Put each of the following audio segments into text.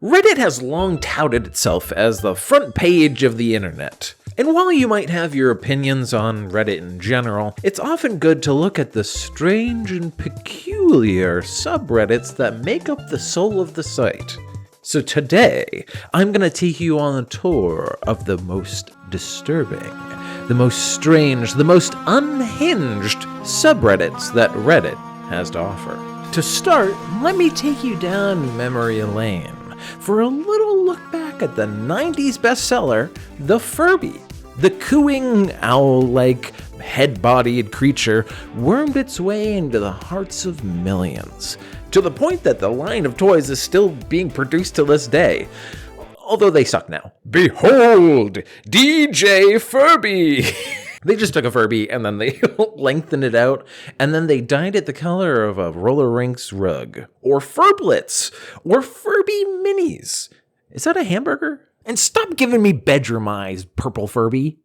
Reddit has long touted itself as the front page of the internet. And while you might have your opinions on Reddit in general, it's often good to look at the strange and peculiar subreddits that make up the soul of the site. So today, I'm going to take you on a tour of the most disturbing, the most strange, the most unhinged subreddits that Reddit has to offer. To start, let me take you down memory lane for a little look back at the 90s bestseller, The Furby. The cooing, owl-like, head-bodied creature wormed its way into the hearts of millions, to the point that the line of toys is still being produced to this day, although they suck now. Behold, DJ Furby! They just took a Furby and then they lengthened it out, and then they dyed it the color of a roller rinks rug. Or Furblets. Or Furby Minis. Is that a hamburger? And stop giving me bedroom eyes, purple Furby.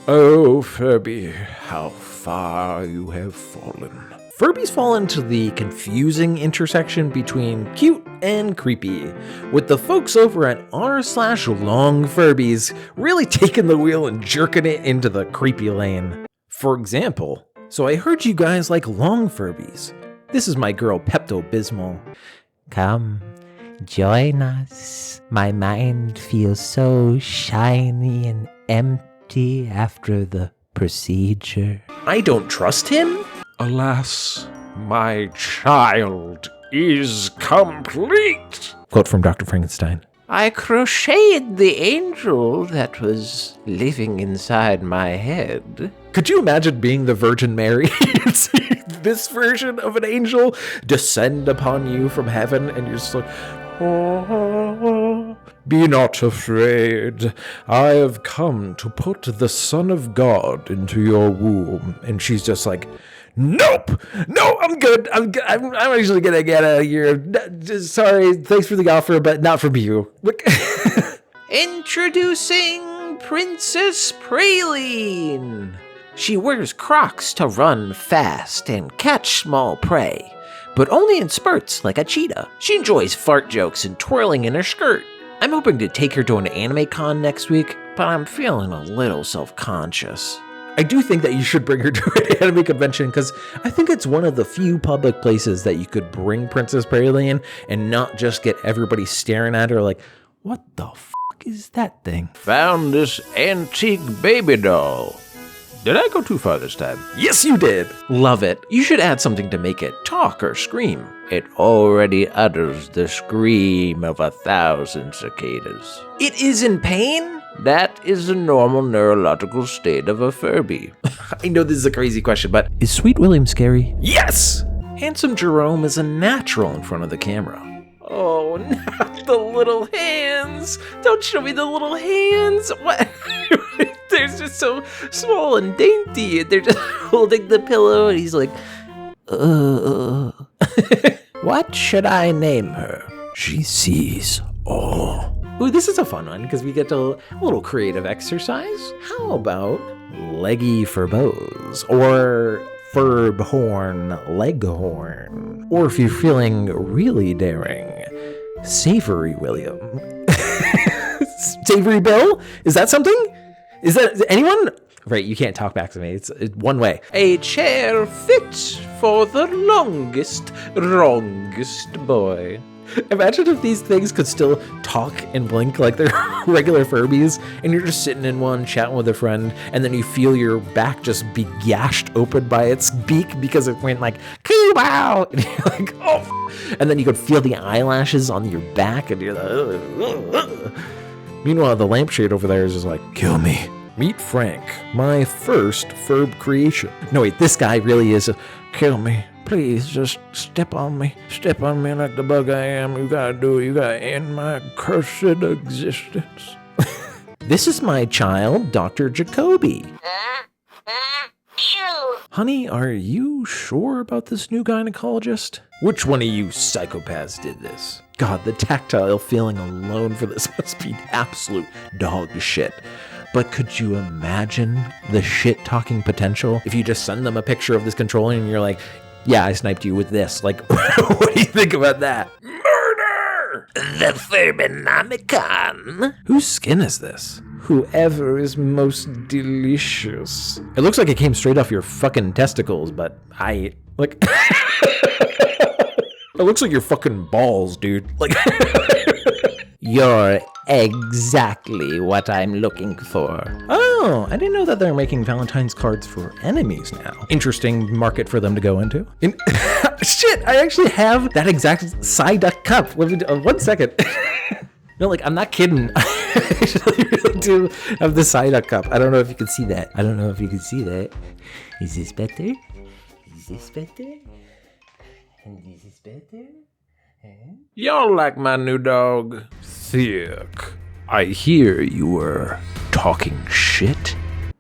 Oh, Furby, how far you have fallen. Furbies fall into the confusing intersection between cute and creepy, with the folks over at r/LongFurbies really taking the wheel and jerking it into the creepy lane. For example, so I heard you guys like LongFurbies. This is my girl Pepto-Bismol. Come, join us. My mind feels so shiny and empty after the procedure. I don't trust him? Alas, my child is complete. Quote from Dr. Frankenstein. I crocheted the angel that was living inside my head. Could you imagine being the Virgin Mary and seeing this version of an angel descend upon you from heaven, and you're just like, oh, be not afraid. I have come to put the Son of God into your womb. And she's just like, nope, no, I'm good. I'm actually gonna get out of here. Sorry, thanks for the offer, but not from you. Introducing Princess Praline. She wears Crocs to run fast and catch small prey, but only in spurts like a cheetah. She enjoys fart jokes and twirling in her skirt. I'm hoping to take her to an anime con next week, but I'm feeling a little self-conscious. I do think that you should bring her to an anime convention, because I think it's one of the few public places that you could bring Princess Praline and not just get everybody staring at her like, what the fuck is that thing? Found this antique baby doll. Did I go too far this time? Yes, you did. Love it. You should add something to make it talk or scream. It already utters the scream of 1,000 cicadas. It is in pain? That is the normal neurological state of a Furby. I know this is a crazy question, but Is Sweet William scary? yes! Handsome Jerome is a natural in front of the camera. Oh, not the little hands. Don't show me the little hands. What? They're just so small and dainty. They're just holding the pillow, and he's like, What should I name her? She sees all. Ooh, this is a fun one, because we get to a little creative exercise. How about Leggy Furbos, or Furbhorn Leghorn? Or if you're feeling really daring, Savory William. Savory Bill? Is that something? Is anyone? Right, you can't talk back to me. It's one way. A chair fit for the longest boy. Imagine if these things could still talk and blink like they're regular Furbies, and you're just sitting in one chatting with a friend, and then you feel your back just be gashed open by its beak because it went like, Coo-bow! And you're like, oh! And then you could feel the eyelashes on your back, and you're like, ugh. Meanwhile, the lampshade over there is just like, kill me. Meet Frank, my first Furb creation. No, wait, this guy really is kill me. Please, just step on me. Step on me like the bug I am. You gotta do it. You gotta end my cursed existence. This is my child, Dr. Jacoby. Honey, are you sure about this new gynecologist? Which one of you psychopaths did this? God, the tactile feeling alone for this must be absolute dog shit. But could you imagine the shit-talking potential if you just send them a picture of this controller and you're like, yeah, I sniped you with this. Like, what do you think about that? Murder! Fur! The Furbinomicon! Whose skin is this? Whoever is most delicious. It looks like it came straight off your fucking testicles, but like, it looks like your fucking balls, dude. Like, You're exactly what I'm looking for. oh, I didn't know that they're making Valentine's cards for enemies now. Interesting market for them to go into. Shit, I actually have that exact Psyduck cup. One second. No, like, I'm not kidding. I actually really do have the Psyduck cup. I don't know if you can see that. Is this better? Is this better? Is this better? Y'all like my new dog? Thick. I hear you were talking shit.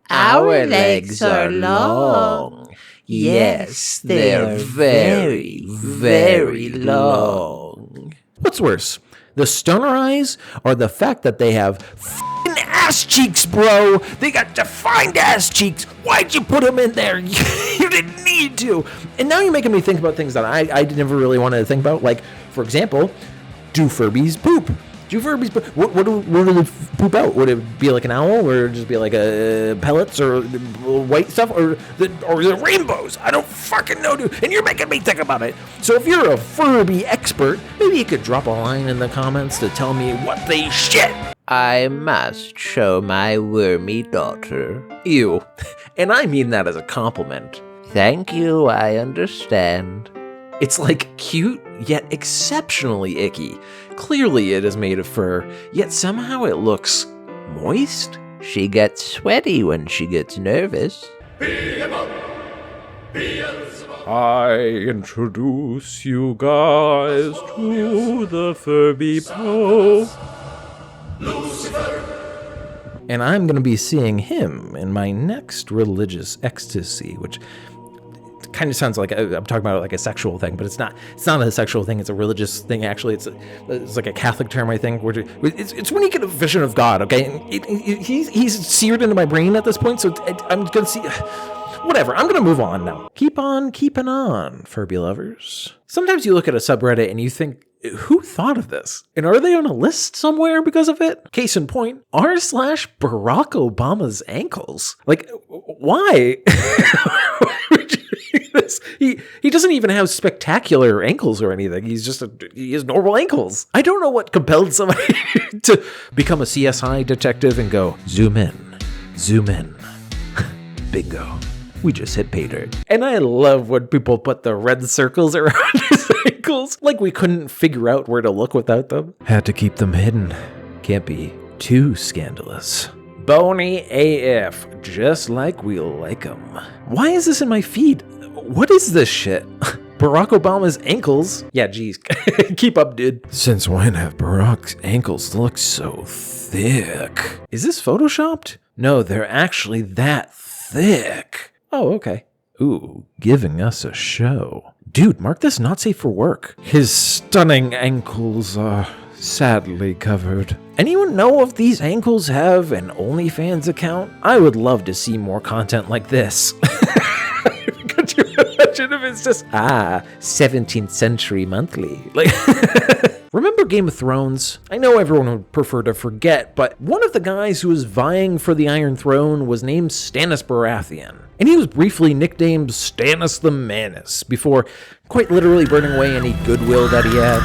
Our legs are long. Yes, they're very, very long. What's worse, the stoner eyes or the fact that they have f***ing ass cheeks, bro? They got defined ass cheeks. Why'd you put them in there? You didn't need to. And now you're making me think about things that I never really wanted to think about. Like, for example, do Furbies poop? Do Furbies poop? What do they poop out? Would it be like an owl, or just be like pellets or white stuff, or the rainbows? I don't fucking know, dude. And you're making me think about it. So if you're a Furby expert, maybe you could drop a line in the comments to tell me what they shit. I must show my wormy daughter. Ew. And I mean that as a compliment. Thank you, I understand. It's like cute, yet exceptionally icky. Clearly it is made of fur, yet somehow it looks moist. She gets sweaty when she gets nervous. I introduce you guys to the Furby Pope. And I'm going to be seeing him in my next religious ecstasy, which kind of sounds like I'm talking about like a sexual thing, but it's not. It's not a sexual thing. It's a religious thing. Actually, it's like a Catholic term, I think. Where it's when you get a vision of God. Okay, he's seared into my brain at this point. So I'm gonna see. Whatever. I'm gonna move on now. Keep on keeping on, Furby lovers. Sometimes you look at a subreddit and you think, who thought of this? And are they on a list somewhere because of it? Case in point, r/Barack Obama's ankles. Like, why? He doesn't even have spectacular ankles or anything. He has normal ankles. I don't know what compelled somebody to become a CSI detective and go, zoom in. Bingo. We just hit pay dirt. And I love when people put the red circles around his ankles, like we couldn't figure out where to look without them. Had to keep them hidden. Can't be too scandalous. Bony AF, just like we like them. Why is this in my feed? What is this shit? Barack Obama's ankles? Yeah, geez. Keep up, dude. Since when have Barack's ankles look so thick? Is this photoshopped? No, they're actually that thick. Oh, okay. Ooh, giving us a show. Dude, mark this not safe for work. His stunning ankles are sadly covered. Anyone know if these ankles have an OnlyFans account? I would love to see more content like this. Could you imagine if it's just, 17th century monthly? Like, remember Game of Thrones? I know everyone would prefer to forget, but one of the guys who was vying for the Iron Throne was named Stannis Baratheon. And he was briefly nicknamed StannisTheMantis before quite literally burning away any goodwill that he had.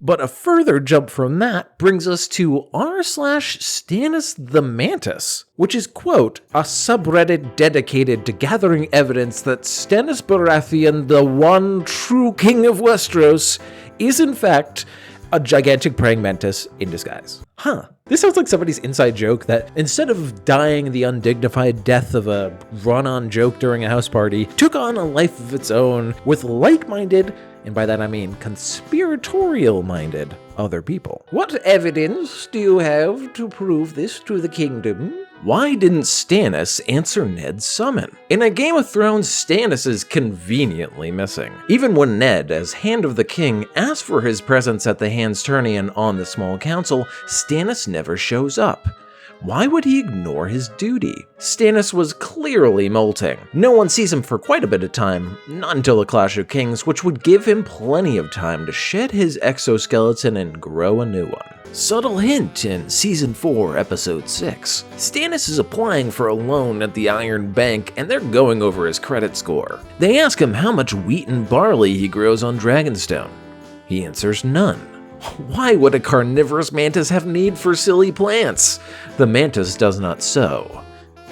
But a further jump from that brings us to r/StannisTheMantis, which is, quote, a subreddit dedicated to gathering evidence that Stannis Baratheon, the one true king of Westeros, is in fact a gigantic praying mantis in disguise. Huh. This sounds like somebody's inside joke that instead of dying the undignified death of a run-on joke during a house party, took on a life of its own with like-minded, and by that I mean conspiratorial-minded, other people. What evidence do you have to prove this to the kingdom? Why didn't Stannis answer Ned's summon? In a Game of Thrones, Stannis is conveniently missing. Even when Ned, as Hand of the King, asks for his presence at the Hand's Tourney and on the Small Council, Stannis never shows up. Why would he ignore his duty? Stannis was clearly molting. No one sees him for quite a bit of time, not until the Clash of Kings, which would give him plenty of time to shed his exoskeleton and grow a new one. Subtle hint in Season 4, Episode 6. Stannis is applying for a loan at the Iron Bank, and they're going over his credit score. They ask him how much wheat and barley he grows on Dragonstone. He answers none. Why would a carnivorous mantis have need for silly plants? The mantis does not sow,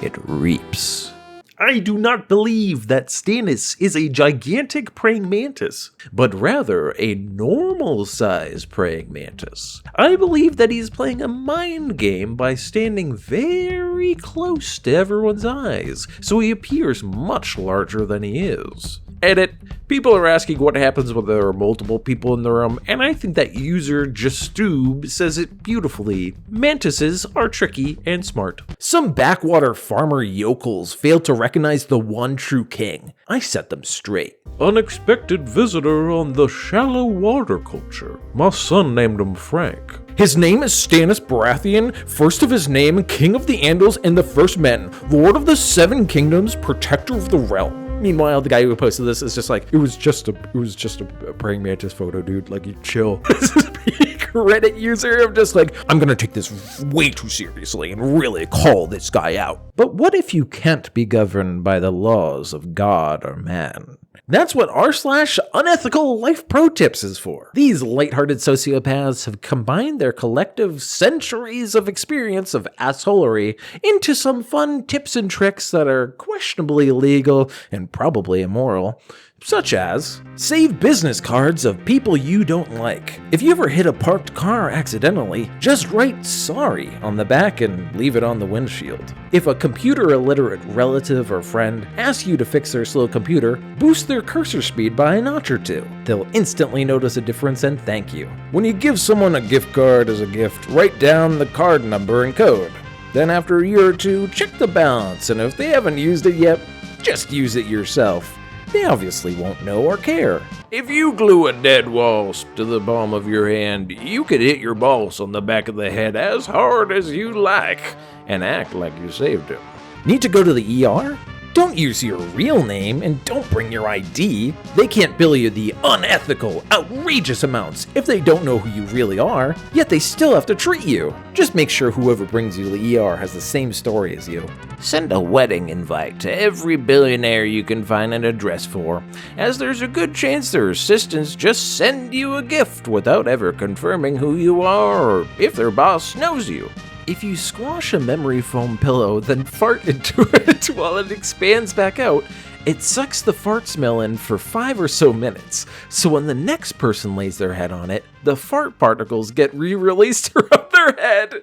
it reaps. I do not believe that Stannis is a gigantic praying mantis, but rather a normal-sized praying mantis. I believe that he's playing a mind game by standing very close to everyone's eyes, so he appears much larger than he is. Edit. People are asking what happens when there are multiple people in the room, and I think that user Justube says it beautifully. Mantises are tricky and smart. Some backwater farmer yokels failed to recognize the one true king. I set them straight. Unexpected visitor on the shallow water culture. My son named him Frank. His name is Stannis Baratheon, first of his name, King of the Andals and the First Men, Lord of the Seven Kingdoms, Protector of the Realm. Meanwhile, the guy who posted this is just like, it was just a praying mantis photo, dude. Like, you chill. This is peak Reddit user of just like, I'm gonna take this way too seriously and really call this guy out. But what if you can't be governed by the laws of God or man? That's what r/UnethicalLifeProTips is for. These lighthearted sociopaths have combined their collective centuries of experience of assholery into some fun tips and tricks that are questionably illegal and probably immoral, such as save business cards of people you don't like. If you ever hit a parked car accidentally, just write sorry on the back and leave it on the windshield. If a computer illiterate relative or friend asks you to fix their slow computer, boost their cursor speed by a notch or two. They'll instantly notice a difference and thank you. When you give someone a gift card as a gift, write down the card number and code. Then after a year or two, check the balance, and if they haven't used it yet, just use it yourself. They obviously won't know or care. If you glue a dead wasp to the palm of your hand, you could hit your boss on the back of the head as hard as you like and act like you saved him. Need to go to the ER? Don't use your real name and don't bring your ID. They can't bill you the unethical, outrageous amounts if they don't know who you really are, yet they still have to treat you. Just make sure whoever brings you to the ER has the same story as you. Send a wedding invite to every billionaire you can find an address for, as there's a good chance their assistants just send you a gift without ever confirming who you are or if their boss knows you. If you squash a memory foam pillow, then fart into it while it expands back out, it sucks the fart smell in for 5 or so minutes. So when the next person lays their head on it, the fart particles get re-released around their head.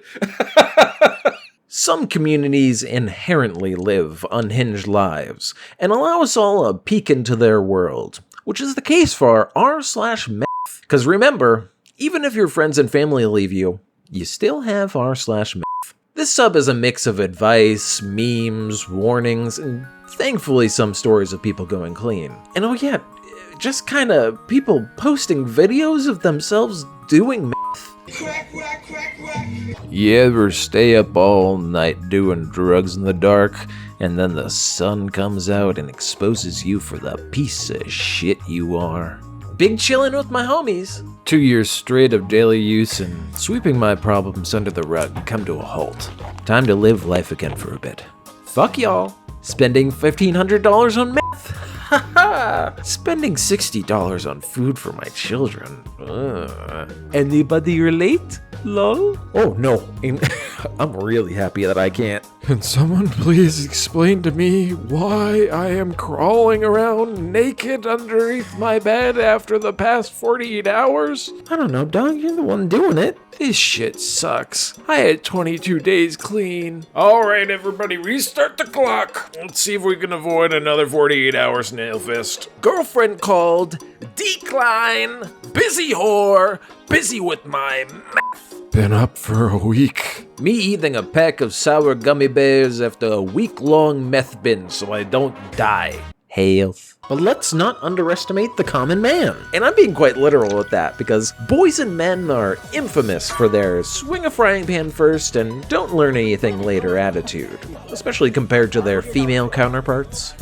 Some communities inherently live unhinged lives and allow us all a peek into their world, which is the case for r/Meth. Because remember, even if your friends and family leave you, you still have r/Meth. This sub is a mix of advice, memes, warnings, and thankfully some stories of people going clean. And oh yeah, just kinda people posting videos of themselves doing meth. You ever stay up all night doing drugs in the dark, and then the sun comes out and exposes you for the piece of shit you are? Big chillin' with my homies. 2 years straight of daily use and sweeping my problems under the rug come to a halt. Time to live life again for a bit. Fuck y'all. Spending $1,500 on meth. Haha. Spending $60 on food for my children. Anybody relate? Lol? Oh no, I'm really happy that I can't. Can someone please explain to me why I am crawling around naked underneath my bed after the past 48 hours? I don't know, dog. You're the one doing it. This shit sucks. I had 22 days clean. Alright, everybody, restart the clock. Let's see if we can avoid another 48 hours nail fist. Girlfriend called. Decline. Busy whore. Busy with my meth. Been up for a week. Me eating a pack of sour gummy bears after a week-long meth binge so I don't die. health. But let's not underestimate the common man. And I'm being quite literal with that, because boys and men are infamous for their swing a frying pan first and don't learn anything later attitude, especially compared to their female counterparts.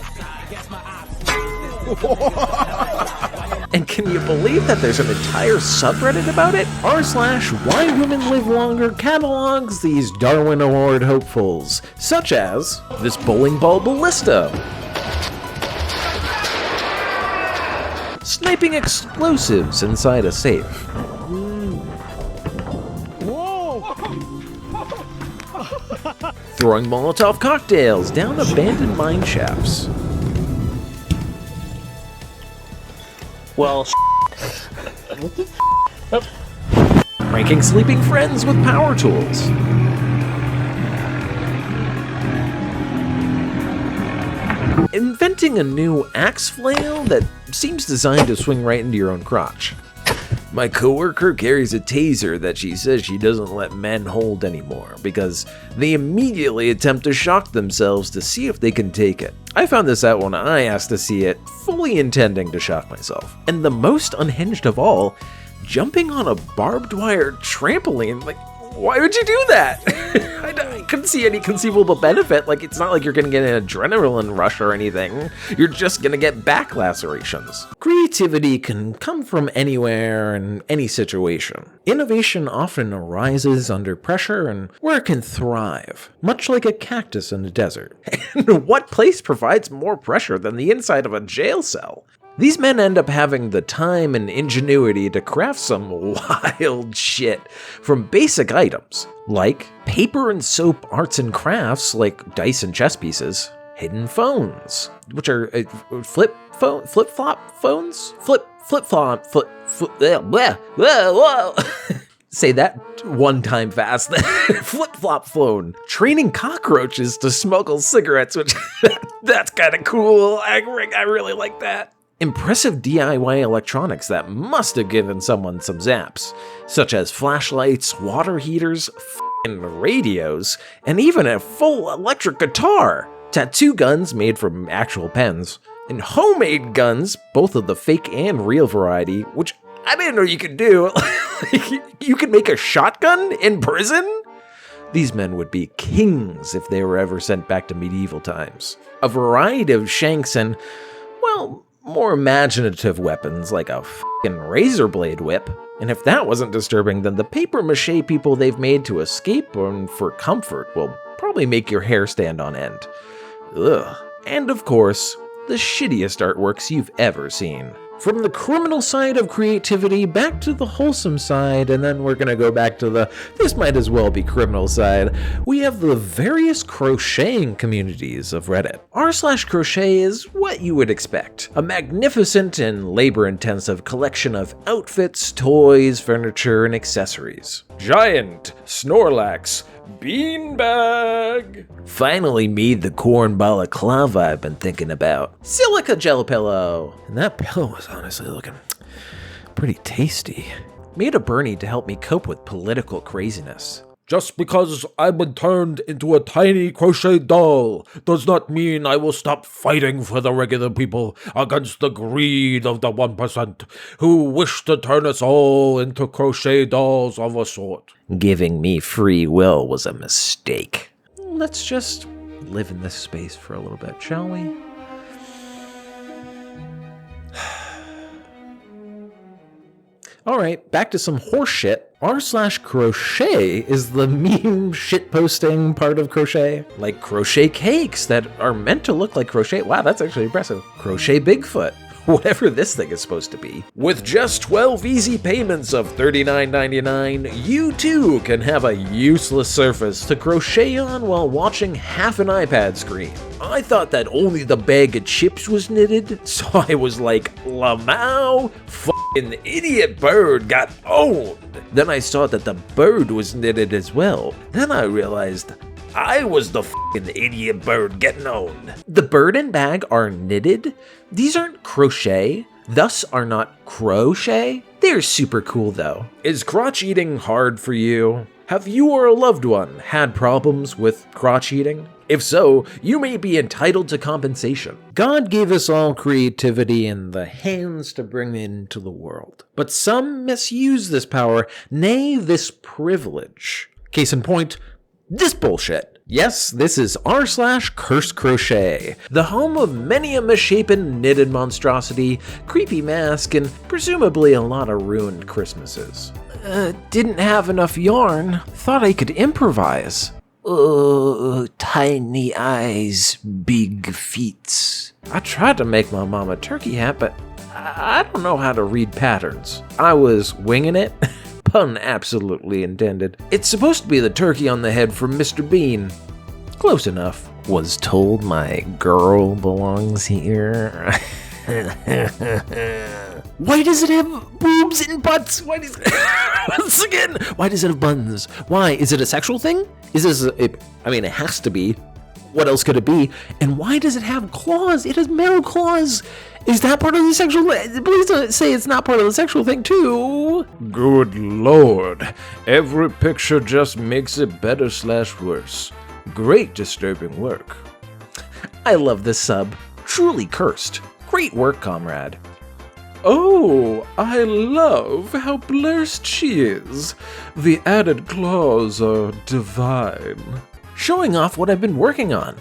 And can you believe that there's an entire subreddit about it? r/WhyWomenLiveLonger catalogs these Darwin Award hopefuls, such as this bowling ball ballista, sniping explosives inside a safe, throwing Molotov cocktails down abandoned mine shafts, Well, pranking sleeping friends with power tools, inventing a new axe flail that seems designed to swing right into your own crotch. My coworker carries a taser that she says she doesn't let men hold anymore because they immediately attempt to shock themselves to see if they can take it. I found this out when I asked to see it, fully intending to shock myself. And the most unhinged of all, jumping on a barbed wire trampoline. Like, why would you do that? I couldn't see any conceivable benefit. Like, it's not like you're gonna get an adrenaline rush or anything. You're just gonna get back lacerations. Creativity can come from anywhere and any situation. Innovation often arises under pressure and where it can thrive, much like a cactus in the desert. And what place provides more pressure than the inside of a jail cell? These men end up having the time and ingenuity to craft some wild shit from basic items, like paper and soap arts and crafts like dice and chess pieces, hidden phones, which are flip-flop phones? Flip-flop, say that one time fast. Flip-flop phone. Training cockroaches to smuggle cigarettes, which that's kind of cool. I really like that. Impressive DIY electronics that must have given someone some zaps, such as flashlights, water heaters, f***ing radios, and even a full electric guitar. Tattoo guns made from actual pens, and homemade guns, both of the fake and real variety, which I didn't know you could do. You could make a shotgun in prison? These men would be kings if they were ever sent back to medieval times. A variety of shanks and, well, more imaginative weapons like a f***ing razor blade whip. And if that wasn't disturbing, then the paper mache people they've made to escape and for comfort will probably make your hair stand on end. Ugh. And of course, the shittiest artworks you've ever seen. From the criminal side of creativity back to the wholesome side, and then we're gonna go back to the this might as well be criminal side, we have the various crocheting communities of Reddit. r/crochet is what you would expect. A magnificent and labor-intensive collection of outfits, toys, furniture, and accessories. Giant Snorlax beanbag. finally made the corn balaclava I've been thinking about. Silica gel pillow. And that pillow was honestly looking pretty tasty. Made a Bernie to help me cope with political craziness. Just because I've been turned into a tiny crochet doll does not mean I will stop fighting for the regular people against the greed of the 1% who wish to turn us all into crochet dolls of a sort. Giving me free will was a mistake. Let's just live in this space for a little bit, shall we? Alright, back to some horse shit. r/crochet is the meme shitposting part of crochet. Like crochet cakes that are meant to look like crochet. Wow, that's actually impressive. Crochet Bigfoot. Whatever this thing is supposed to be. With just 12 easy payments of $39.99, you too can have a useless surface to crochet on while watching half an iPad screen. I thought that only the bag of chips was knitted, so I was like, Lamau, f***ing idiot bird got owned. Then I saw that the bird was knitted as well. Then I realized I was the f***ing idiot bird getting owned. The bird and bag are knitted? These aren't crochet, thus are not crochet? They're super cool though. Is crotch eating hard for you? Have you or a loved one had problems with crotch eating? If so, you may be entitled to compensation. God gave us all creativity and the hands to bring it into the world. But some misuse this power, nay, this privilege. Case in point, this bullshit. Yes, this is r/CursedCrochet, the home of many a misshapen knitted monstrosity, creepy mask, and presumably a lot of ruined Christmases. Didn't have enough yarn. Thought I could improvise. Tiny eyes, big feet. I tried to make my mom a turkey hat, but I don't know how to read patterns. I was winging it. Pun absolutely intended. It's supposed to be the turkey on the head from Mr. Bean. Close enough. Was told my girl belongs here. Why does it have boobs and butts? Why does once again? Why does it have buns? Why is it a sexual thing? Is this? It has to be. What else could it be? And why does it have claws? It has metal claws. Is that part of the sexual? Please don't say it's not part of the sexual thing too. Good lord. Every picture just makes it better/worse. Great disturbing work. I love this sub. Truly cursed. Great work, comrade. Oh, I love how blessed she is. The added claws are divine. Showing off what I've been working on.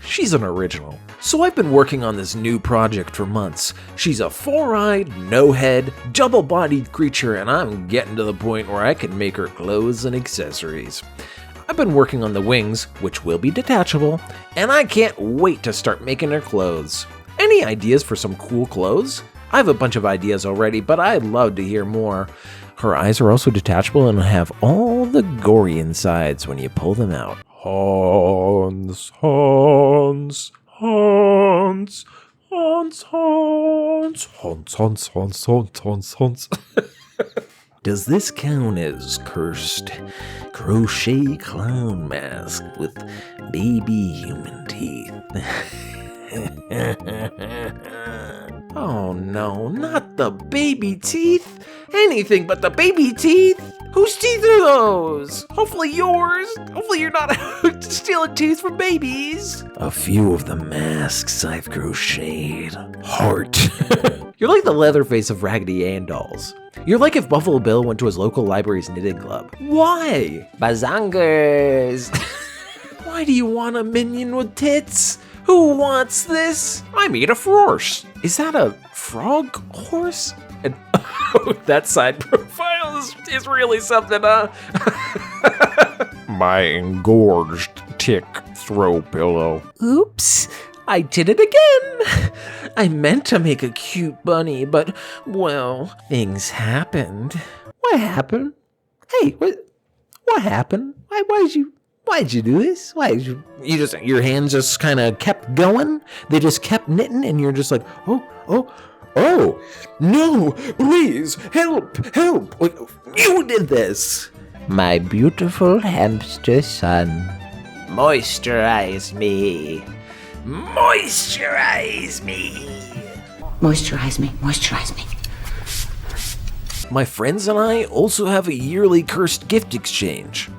She's an original. So I've been working on this new project for months. She's a four-eyed, no-head, double-bodied creature, and I'm getting to the point where I can make her clothes and accessories. I've been working on the wings, which will be detachable, and I can't wait to start making her clothes. Any ideas for some cool clothes? I have a bunch of ideas already, but I'd love to hear more. Her eyes are also detachable and have all the gory insides when you pull them out. Hans, Hans, Hans, Hans, Hans, Hans, Hans, Hans, Hans, Hans, Hans. Does this count as cursed crochet clown mask with baby human teeth? Oh no, not the baby teeth! Anything but the baby teeth! Whose teeth are those? Hopefully yours! Hopefully you're not out stealing teeth from babies! A few of the masks I've crocheted. Heart. You're like the Leatherface of Raggedy Ann dolls. You're like if Buffalo Bill went to his local library's knitting club. Why? Bazongers. Why do you want a minion with tits? Who wants this? I made a horse. Is that a frog horse? And that side profile is really something, huh? My engorged tick throw pillow. Oops, I did it again. I meant to make a cute bunny, but, well, things happened. What happened? Hey, what happened? Why'd you do this? Why did your hands just kind of kept going? They just kept knitting and you're just like, oh, no, please, help. You did this. My beautiful hamster son. Moisturize me. Moisturize me. Moisturize me, moisturize me. My friends and I also have a yearly cursed gift exchange.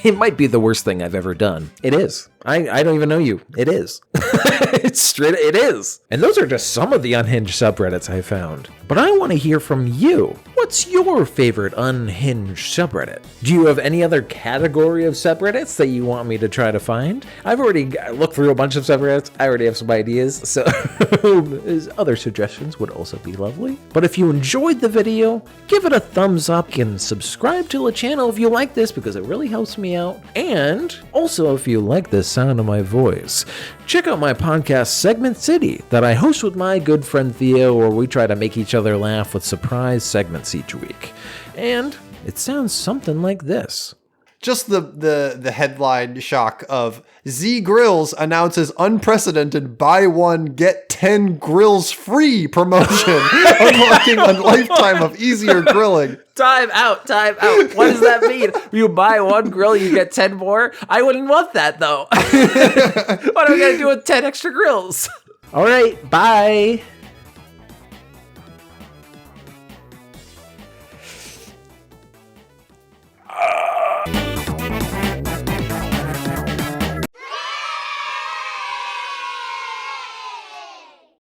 It might be the worst thing I've ever done. It is. I don't even know you. It is. It is. And those are just some of the unhinged subreddits I found. But I want to hear from you. What's your favorite unhinged subreddit? Do you have any other category of subreddits that you want me to try to find? I've already looked through a bunch of subreddits. I already have some ideas, so other suggestions would also be lovely. But if you enjoyed the video, give it a thumbs up and subscribe to the channel if you like this because it really helps me out. And also if you like the sound of my voice, check out my podcast Segment City that I host with my good friend Theo, where we try to make each other laugh with surprise segments each week. And it sounds something like this. Just the headline shock of Z Grills announces unprecedented buy one get 10 grills free promotion, unlocking a lifetime of easier grilling. Time out. What does that mean? You buy one grill, you get 10 more? I wouldn't want that though. What am I gonna do with 10 extra grills? All right, bye.